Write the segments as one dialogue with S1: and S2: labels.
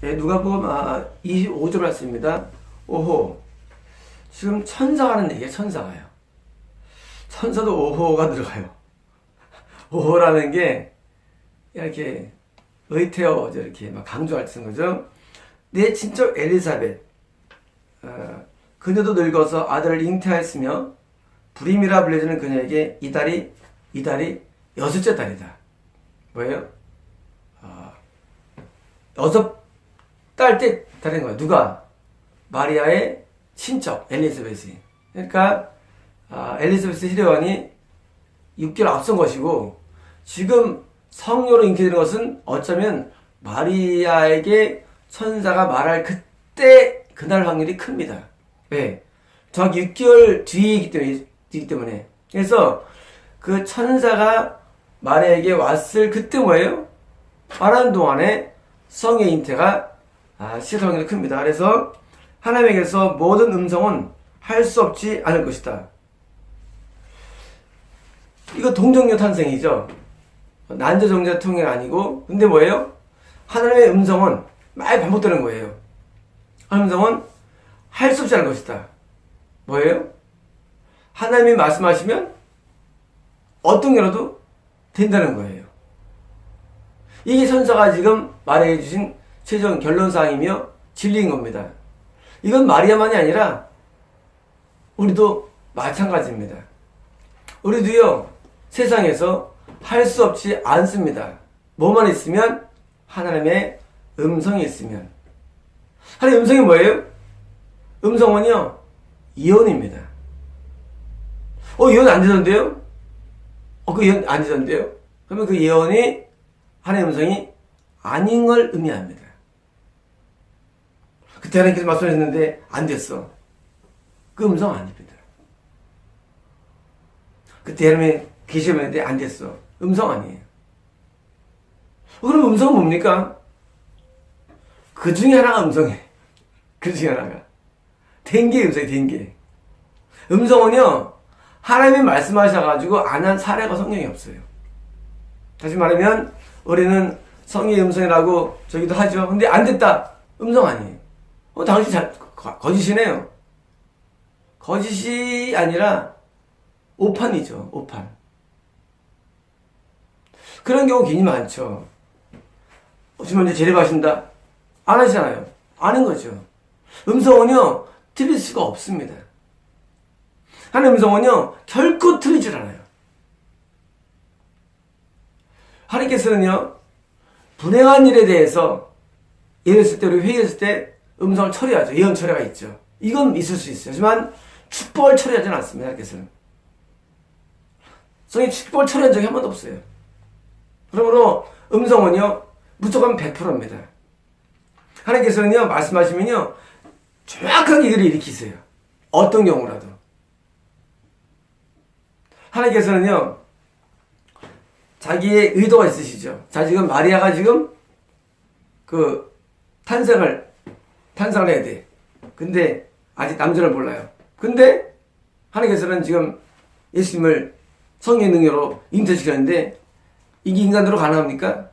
S1: 예, 누가복음 25절 말씀입니다. 오호. 지금 천사가 하는 얘기예요. 천사가요. 천사도 오호가 들어가요. 오호라는 게 이렇게 의태어 이렇게 막 강조할 때 쓰는 거죠. 내 친척 엘리사벳 그녀도 늙어서 아들을 잉태하였으며 불임이라 불려지는 그녀에게 이 달이 여섯째 달이다. 뭐예요? 여섯 달 때 달인 거예요. 누가? 마리아의 친척 엘리사벳이. 그러니까 엘리사벳 희례원이 6개월 앞선 것이고, 지금 성녀로 잉태되는 것은 어쩌면 마리아에게 천사가 말할 그때 그날 확률이 큽니다. 왜? 정확히 6개월 뒤이기 때문에. 그래서 그 천사가 마리아에게 왔을 그때 뭐예요? 말하는 동안에 성의 잉태가 시작할 확률이 큽니다. 그래서 하나님에게서 모든 음성은 할 수 없지 않을 것이다. 이거 동정녀 탄생이죠. 난자정자 통일 아니고, 근데 뭐예요? 하나님의 음성은 많이 반복되는 거예요. 하나님의 음성은 할 수 없지 않을 것이다. 뭐예요? 하나님이 말씀하시면 어떤 게라도 된다는 거예요. 이게 천사가 지금 말해 주신 최종 결론사항이며 진리인 겁니다. 이건 마리아만이 아니라 우리도 마찬가지입니다. 우리도요, 세상에서 할 수 없지 않습니다. 뭐만 있으면? 하나님의 음성이 있으면. 하나님의 음성이 뭐예요? 음성은요, 예언입니다. 예언 안 되던데요? 그 예언 안 되던데요? 그러면 그 예언이 하나님의 음성이 아닌 걸 의미합니다. 그때 하나님께서 말씀하셨는데 안 됐어. 그 음성 아닙니다. 그때 하나님의 계시했는데 안 됐어. 음성 아니에요. 그럼 음성은 뭡니까? 그 중에 하나가 음성이에요. 그 중에 하나가. 된 게 음성이에요. 된 게. 음성은요, 하나님이 말씀하셔가지고 안 한 사례가 성경에 없어요. 다시 말하면 우리는 성의 음성이라고 저기도 하죠. 근데 안 됐다. 음성 아니에요. 당신 거짓이네요. 거짓이 아니라 오판이죠. 오판. 그런 경우 굉장히 많죠. 지금 이제 재래하신다. 안 하시잖아요. 아는 거죠. 음성은요, 틀릴 수가 없습니다. 하나님의 음성은요, 결코 틀리질 않아요. 하나님께서는요, 불행한 일에 대해서 예를 들을 때, 우리 회의했을 때 음성을 처리하죠. 예언 처리가 있죠. 이건 있을 수 있어요. 하지만 축복을 처리하지는 않습니다. 하나님께서는. 성이 축복을 처리한 적이 한 번도 없어요. 그러므로 음성은요, 무조건 100%입니다. 하나님께서는요, 말씀하시면요, 정확하게 일을 일으키세요. 어떤 경우라도. 하나님께서는요, 자기의 의도가 있으시죠. 자, 지금 마리아가 지금 탄생을 해야 돼. 근데 아직 남자를 몰라요. 근데 하나님께서는 지금 예수님을 성의 능력으로 잉태시켰는데 이게 인간으로 가능합니까?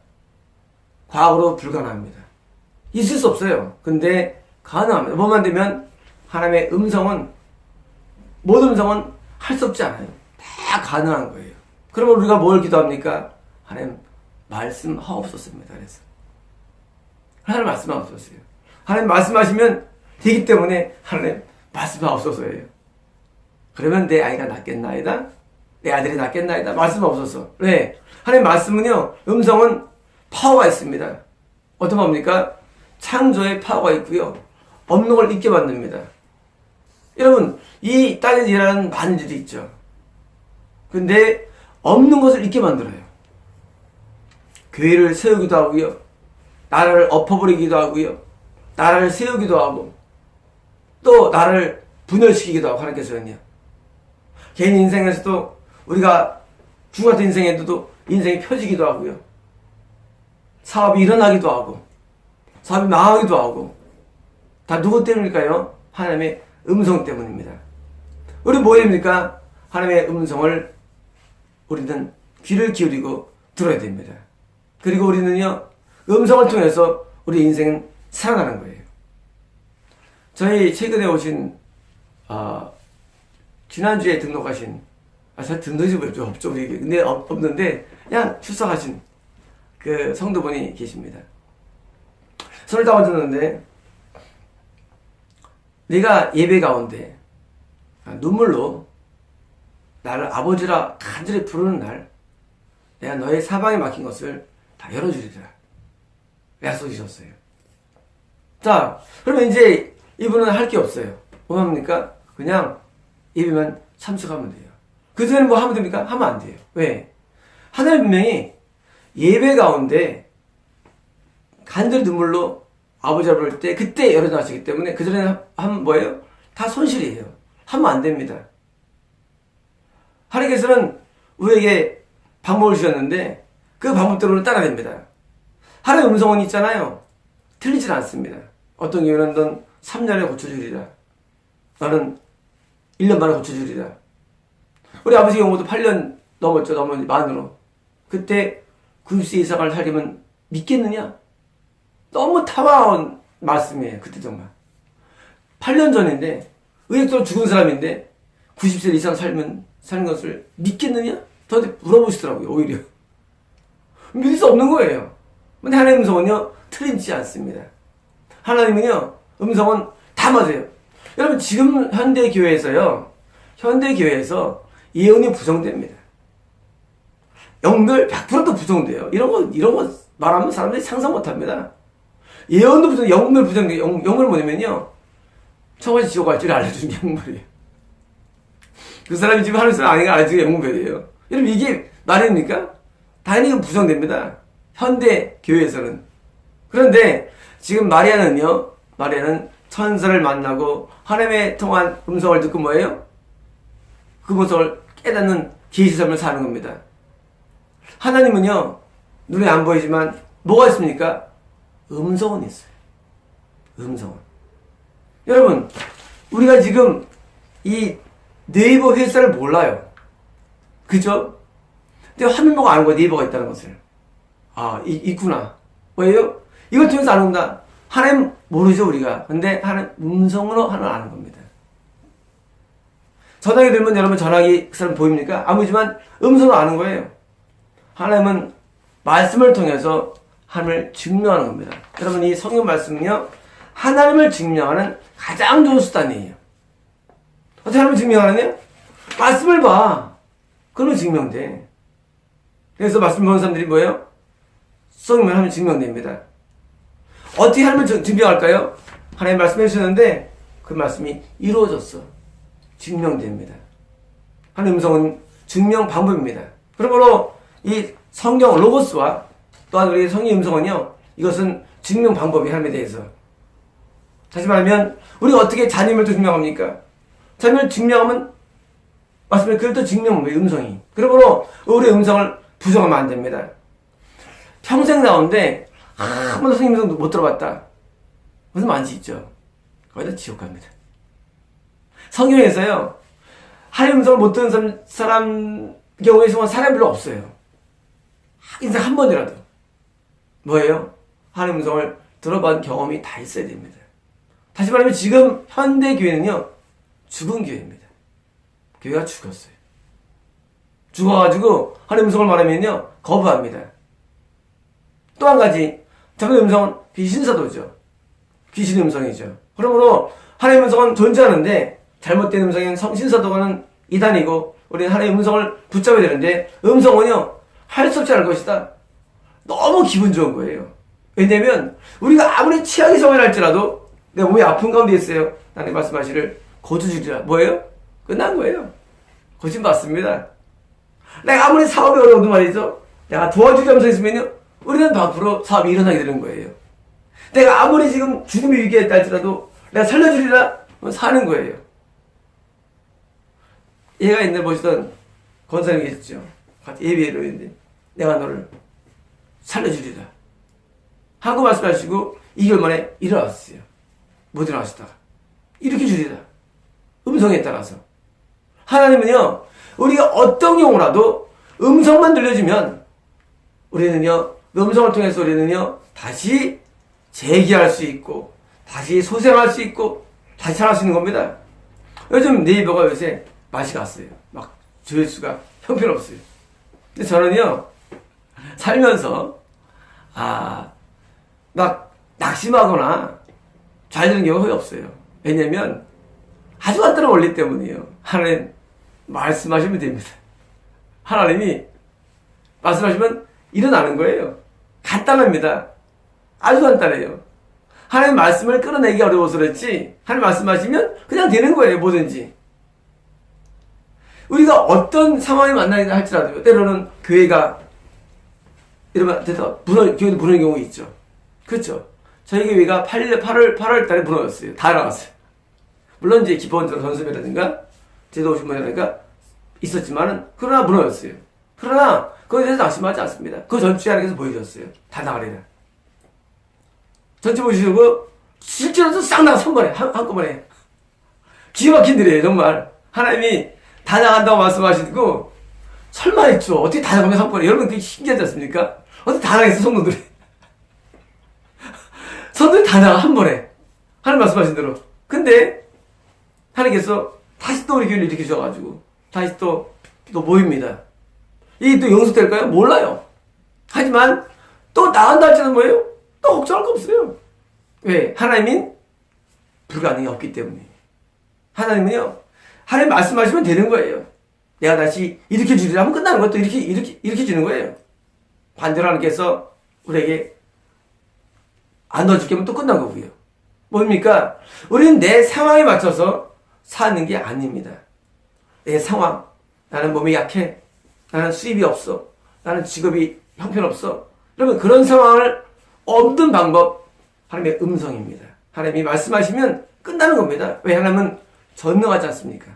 S1: 과학으로 불가능합니다. 있을 수 없어요. 근데 가능합니다. 뭐만 되면 하나님의 음성은, 모든 음성은 할 수 없지 않아요. 다 가능한 거예요. 그러면 우리가 뭘 기도합니까? 하나님 말씀하옵소서입니다. 그래서 하나님 말씀하옵소서예요. 하나님 말씀하시면 되기 때문에 하나님 말씀하옵소서예요. 그러면 내 아이가 낫겠나이다? 내 아들이 낫겠나이다? 말씀하옵소서. 왜? 하나님 말씀은요, 음성은 파워가 있습니다. 어떤 겁니까? 창조의 파워가 있고요, 없는 걸 있게 만듭니다. 여러분, 이 땅에서 일하는 많은 일이 있죠. 근데 없는 것을 있게 만들어요. 교회를 세우기도 하고요, 나라를 엎어버리기도 하고요, 나라를 세우기도 하고, 또 나라를 분열시키기도 하고. 하나님께서는요, 개인 인생에서도 우리가 죽음 같은 인생에도 인생이 펴지기도 하고요, 사업이 일어나기도 하고, 사업이 망하기도 하고. 다 누구 때문일까요? 하나님의 음성 때문입니다. 우리 뭐 됩니까? 하나님의 음성을 우리는 귀를 기울이고 들어야 됩니다. 그리고 우리는요, 음성을 통해서 우리 인생은 살아나는 거예요. 저희 최근에 오신 지난주에 등록하신 사실 등록이 없죠 우리. 근데 없는데 그냥 출석하신 그 성도분이 계십니다. 손을 잡아줬는데 네가 예배 가운데 눈물로 나를 아버지라 간절히 부르는 날 내가 너의 사방에 막힌 것을 다 열어주리라 약속 주셨어요. 자, 그러면 이제 이분은 할 게 없어요. 뭐 합니까? 그냥 예배만 참석하면 돼요. 그전에는 뭐 하면 됩니까? 하면 안 돼요. 왜? 하나님 분명히 예배 가운데 간절히 눈물로 아버지를 부를 때 그때 열어놔시기 때문에 그전에는 하면 뭐예요? 다 손실이에요. 하면 안 됩니다. 하나님께서는 우리에게 방법을 주셨는데 그 방법대로는 따라야 됩니다. 하나님의 음성은 있잖아요. 틀리질 않습니다. 어떤 경우는 넌 3년에 고쳐주리라. 너는 1년 만에 고쳐주리라. 우리 아버지 경우도 8년 넘었죠. 넘은 만으로. 그때 90세 이상을 살리면 믿겠느냐? 너무 타와온 말씀이에요. 그때 정말. 8년 전인데 의학적으로 죽은 사람인데 90세 이상 사는 것을 믿겠느냐? 저한테 물어보시더라고요. 오히려. 믿을 수 없는 거예요. 근데 하나님의 음성은요. 틀리지 않습니다. 하나님은요. 음성은 다 맞아요. 여러분 지금 현대교회에서 예언이 부정됩니다. 영별 100%도 부정돼요. 이런 거 말하면 사람들이 상상 못 합니다. 예언도 부정, 영별 부정돼요. 영별 뭐냐면요. 청와대 지옥 갈 줄 알려주는 게 영별이에요. 그 사람이 지금 하는 사람 아닌가 알려주는 게 영별이에요. 여러분 이게 말입니까? 당연히 부정됩니다. 현대 교회에서는. 그런데 지금 마리아는 천사를 만나고 하나님의 통한 음성을 듣고 뭐예요? 그 음성을 깨닫는 계시의 삶을 사는 겁니다. 하나님은요, 눈에 안 보이지만 뭐가 있습니까? 음성은 있어요. 음성은. 여러분, 우리가 지금 이 네이버 회사를 몰라요. 그죠? 근데 화면 보고 아는 거야, 네이버가 있다는 것을. 있구나. 왜요? 이걸 통해서 아는 겁니다. 하나님 모르죠, 우리가. 근데 하나님 음성으로 하나님 아는 겁니다. 전화기 들면 여러분 전화기 그 사람 보입니까? 안 보이지만 음성으로 아는 거예요. 하나님은 말씀을 통해서 하나님을 증명하는 겁니다. 여러분 이 성경 말씀은요. 하나님을 증명하는 가장 좋은 수단이에요. 어떻게 하나님을 증명하느냐? 말씀을 봐. 그러면 증명돼. 그래서 말씀 보는 사람들이 뭐예요? 성경을 하면 증명됩니다. 어떻게 하나님을 증명할까요? 하나님 말씀해 주셨는데 그 말씀이 이루어졌어. 증명됩니다. 하나님 음성은 증명 방법입니다. 그러므로 이 성경 로고스와 또한 우리 성령 음성은요. 이것은 증명 방법이 하나님에 대해서. 다시 말하면 우리가 어떻게 자녀임을 또 증명합니까? 자녀를 증명하면 말씀에 그걸 또 증명한 거예요. 음성이. 그러므로 우리의 음성을 부정하면 안 됩니다. 평생 가운데 한 번도 성령 음성 못 들어봤다. 무슨 많지 있죠. 거의 다 지옥 갑니다. 성경에서요. 하나님 음성을 못 듣는 사람 경우에 정말 사람이 별로 없어요. 인생 한 번이라도. 뭐예요? 하나님 음성을 들어본 경험이 다 있어야 됩니다. 다시 말하면 지금 현대 교회는요. 죽은 교회입니다. 교회가 죽었어요. 죽어가지고 하나님 음성을 말하면요. 거부합니다. 또 한 가지 자기의 음성은 귀신사도죠. 귀신의 음성이죠. 그러므로 하나님의 음성은 존재하는데 잘못된 음성인 성신사도가는 이단이고 우리는 하나님의 음성을 붙잡아야 되는데 음성은요. 할 수 없지 않을 것이다. 너무 기분 좋은 거예요. 왜냐면 우리가 아무리 취하게 성을 할지라도 내 몸이 아픈 가운데 있어요. 하나님 말씀하시를 고쳐주리라. 뭐예요? 끝난 거예요. 고침 받습니다. 내가 아무리 사업이 어려워도 말이죠. 내가 도와주자면서 있으면요. 우리는 100% 사업이 일어나게 되는 거예요. 내가 아무리 지금 죽음의 위기에 있다 할지라도 내가 살려주리라 사는 거예요. 얘가 옛날에 보시던 권사님이 계셨죠. 같이 예배로 했는데 내가 너를 살려주리라 하고 말씀하시고 2개월 만에 일어났어요. 못 일어나시다가 이렇게 주리라. 음성에 따라서 하나님은요. 우리가 어떤 경우라도 음성만 들려주면 우리는요. 그 음성을 통해서 우리는요. 다시 재기할 수 있고 다시 소생할 수 있고 다시 살아날 수 있는 겁니다. 요즘 네이버가 요새 맛이 갔어요. 막 조회수가 형편없어요. 근데 저는요 살면서 막 낙심하거나 좌절되는 경우가 거의 없어요. 왜냐면 아주 간단한 원리 때문이에요. 하나님 말씀하시면 됩니다. 하나님이 말씀하시면 일어나는 거예요. 간단합니다. 아주 간단해요. 하나님 말씀을 끌어내기 어려워서 그렇지 하나님 말씀하시면 그냥 되는 거예요. 뭐든지. 우리가 어떤 상황이 만나야 할지라도 때로는 교회가 이러면 교회도 무너진 경우 있죠. 그렇죠. 저희 교회가 8월 달에 무너졌어요. 다 나갔어요. 물론 이제 기본 전수배라든가 제도 오신 분이라든가 있었지만은 그러나 무너졌어요. 그러나 그거에 대해서 낙심하지 않습니다. 그 전주에 하나님께서 보여주셨어요. 다 나가리라. 전체 보시고 실제로도 싹 나가서 한꺼번에 기가 막힌 일이에요. 정말 하나님이 다 나간다고 말씀하시고 설마 했죠. 어떻게 다 나가면 한꺼번에. 여러분 그게 신기하지 않습니까? 어떻게 다 나가겠어 성도들이. 성도들이 다 나가 한 번에 하나님 말씀하신 대로. 근데 하나님께서 다시 또 우리 교회를 일으켜 주셔가지고 다시 또 모입니다. 이게 또 용서될까요? 몰라요. 하지만 또 나간다 할지는 뭐예요? 또 걱정할 거 없어요. 왜? 하나님은 불가능이 없기 때문에. 하나님은요, 하나님 말씀하시면 되는 거예요. 내가 다시 일으켜 주리라 하면 끝나는 것도 일으켜 주는 거예요. 반대로 하나님께서 우리에게 안 넣어줄게 하면 또 끝난 거고요. 뭡니까? 우리는 내 상황에 맞춰서 사는 게 아닙니다. 내 상황, 나는 몸이 약해, 나는 수입이 없어, 나는 직업이 형편없어. 여러분 그런 상황을 없는 방법, 하나님의 음성입니다. 하나님이 말씀하시면 끝나는 겁니다. 왜? 하나님은 전능하지 않습니까?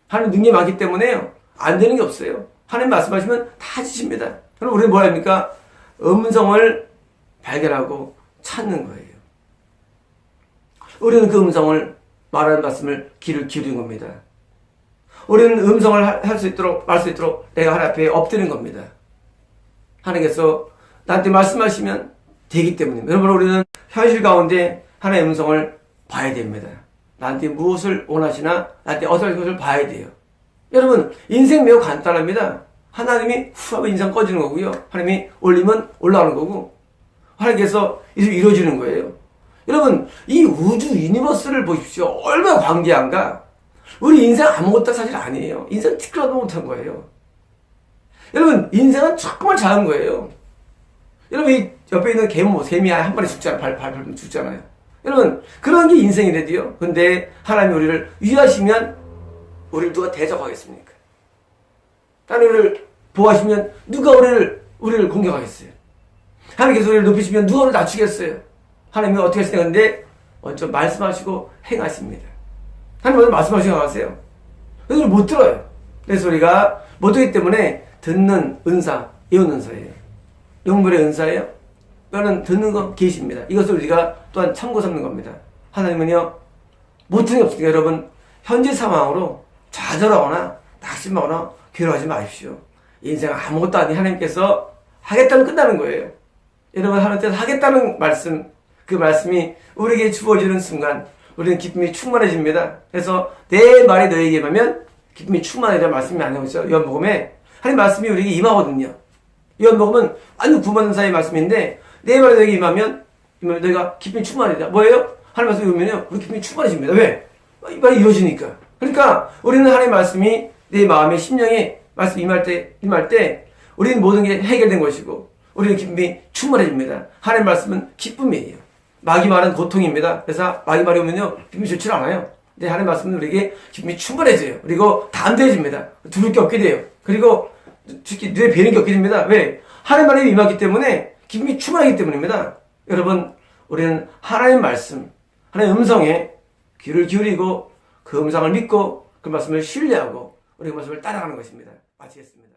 S1: 하나님 능력이 많기 때문에요. 안 되는 게 없어요. 하나님 말씀하시면 다 하십니다. 그럼 우리는 뭘 합니까? 음성을 발견하고 찾는 거예요. 우리는 그 음성을 말하는 말씀을 귀를 기울이는 겁니다. 우리는 음성을 할 수 있도록 말 수 있도록 내가 하나님 앞에 엎드리는 겁니다. 하나님께서 나한테 말씀하시면 되기 때문입니다. 여러분 우리는 현실 가운데 하나님의 음성을 봐야 됩니다. 나한테 무엇을 원하시나 나한테 어떤 것을 봐야 돼요. 여러분 인생 매우 간단합니다. 하나님이 후 하면 인생 꺼지는 거고요. 하나님이 올리면 올라오는 거고 하나님께서 이루어지는 거예요. 여러분 이 우주 유니버스를 보십시오. 얼마나 광대한가. 우리 인생 아무것도 사실 아니에요. 인생 티끌어도 못한 거예요. 여러분 인생은 정말 작은 거예요. 여러분 이 옆에 있는 뱀이 한 번에 죽잖아요. 밟으면 죽잖아요. 여러분 그런 게 인생이래도요. 근데 하나님이 우리를 위하시면 우리를 누가 대적하겠습니까? 하나님을 보호하시면 누가 우리를 공격하겠어요? 하나님께서 우리를 높이시면 누가 우리를 낮추겠어요? 하나님이 어떻게 하시냐 근데 먼저 말씀하시고 행하십니다. 하나님 먼저 말씀하시고 가세요. 그래서 못 들어요. 그래서 우리가 못 듣기 때문에 듣는 은사, 예언 은사예요. 영물의 은사예요. 이거는 듣는 거 계십니다. 이것을 우리가 또한 참고 삼는 겁니다. 하나님은요 못 듣는 게 없으니까 여러분 현재 상황으로 좌절하거나 낙심하거나 괴로워하지 마십시오. 인생 아무것도 아닌 하나님께서 하겠다면 끝나는 거예요. 여러분 하나님께서 하겠다는 말씀, 그 말씀이 우리에게 주어지는 순간 우리는 기쁨이 충만해집니다. 그래서 내 말이 너에게 임하면 기쁨이 충만해지라는 말씀이 안 나오고 있어요. 요한복음에 하나님 말씀이 우리에게 임하거든요. 요한복음은 완전 구원받은 사이의 말씀인데 내 말이 너에게 임하면 너희가 기쁨이 충만해지라. 뭐예요? 하나님 말씀이 오면요 우리 기쁨이 충만해집니다. 왜? 이 말이 이루어지니까. 그러니까 우리는 하나님의 말씀이 내 마음에 심령에 말씀 임할 때 우리는 모든 게 해결된 것이고 우리는 기쁨이 충만해집니다. 하나님의 말씀은 기쁨이에요. 마귀 말은 고통입니다. 그래서 마귀 말이 오면요 기쁨이 좋지 않아요. 근데 하나님의 말씀은 우리에게 기쁨이 충만해져요. 그리고 담대해집니다. 두려울 게 없게 돼요. 그리고 특히 눈에 뵈는 게 없게 됩니다. 왜? 하나님의 말씀이 임하기 때문에 기쁨이 충만하기 때문입니다. 여러분 우리는 하나님의 말씀, 하나님의 음성에 귀를 기울이고 그 음성을 믿고 그 말씀을 신뢰하고 우리 그 말씀을 따라가는 것입니다. 마치겠습니다.